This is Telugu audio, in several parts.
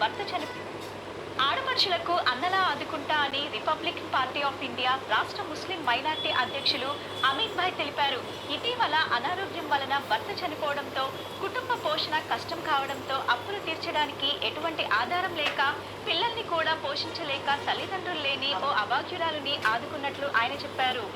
భర్త చనిపోయారు. ఆడపడుచులకు అన్నలా ఆదుకుంటా అని రిపబ్లికన్ పార్టీ ఆఫ్ ఇండియా రాష్ట్ర ముస్లిం మైనార్టీ అధ్యక్షులు అమీన్ భాయ్ తెలిపారు. ఇటీవల అనారోగ్యం వలన భర్త చనిపోవడంతో కుటుంబ పోషణ కష్టం కావడంతో అప్పులు తీర్చడానికి ఎటువంటి ఆధారం లేక పిల్లల్ని కూడా పోషించలేక తల్లిదండ్రులు లేని ఓ అభాగ్యురాలిని ఆదుకున్నట్లు ఆయన చెప్పారు.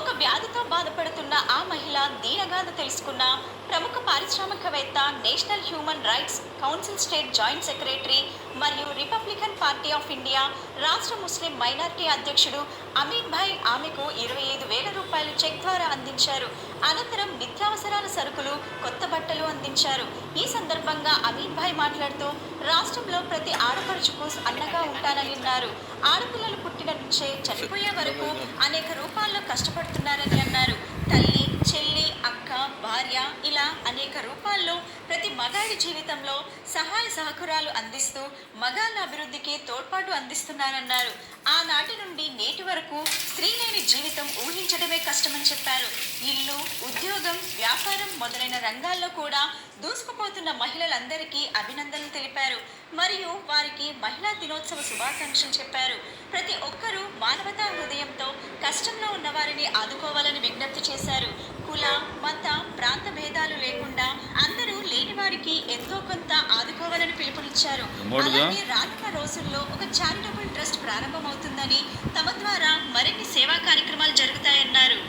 ఒక వ్యాధితో బాధపడుతున్న ఆ మహిళ దీనగాథ తెలుసుకున్న ప్రముఖ పారిశ్రామికవేత్త, national human rights council state joint secretary మరియు రిపబ్లికన్ పార్టీ ఆఫ్ ఇండియా రాష్ట్ర ముస్లిం మైనార్టీ అధ్యక్షుడు అమీన్ భాయ్ ఆమెకు 25,000 రూపాయలు చెక్ ద్వారా అందించారు. అనంతరం నిత్యావసరాల సరుకులు, కొత్త బట్టలు అందించారు. ఈ సందర్భంగా అమీన్ భాయ్ మాట్లాడుతూ రాష్ట్రంలో ప్రతి ఆడపడుచుకు అన్నగా ఉంటానని అన్నారు. ఆడపిల్లలు పుట్టిన నుంచే చనిపోయే వరకు అనేక రూపాల్లో కష్టపడుతున్నారని అన్నారు. తల్లి, చెల్లి, అక్క, భార్య ఇలా అనేక రూపాల్లో ప్రతి మగాడి జీవితంలో సహాయ సహకారాలు అందిస్తూ మగాళ్ళ అభివృద్ధికి తోడ్పాటు అందిస్తున్నారన్నారు. ఆనాటి నుండి నేటి వరకు స్త్రీ లేని జీవితం ఊహించడమే కష్టమని చెప్పారు. ఇల్లు, ఉద్యోగం, వ్యాపారం మొదలైన రంగాల్లో కూడా దూసుకుపోతున్న మహిళలందరికీ అభినందనలు తెలిపారు. మరియు వారికి మహిళా దినోత్సవ శుభాకాంక్షలు చెప్పారు. ప్రతి ఒక్కరూ మానవతా హృదయంతో కష్టంలో ఉన్న వారిని ఆదుకోవాలని విజ్ఞప్తి చేశారు. కుల, మత, ప్రాంత భేదాలు లేకుండా అందరూ లేని వారికి ఎంతో కొంత ఆదుకోవాలని పిలుపునిచ్చారు. అలాగే రానున్న రోజుల్లో ఒక చారిటబుల్ ట్రస్ట్ ప్రారంభమవుతుందని, తమ ద్వారా మరిన్ని సేవా కార్యక్రమాలు జరుగుతాయన్నారు.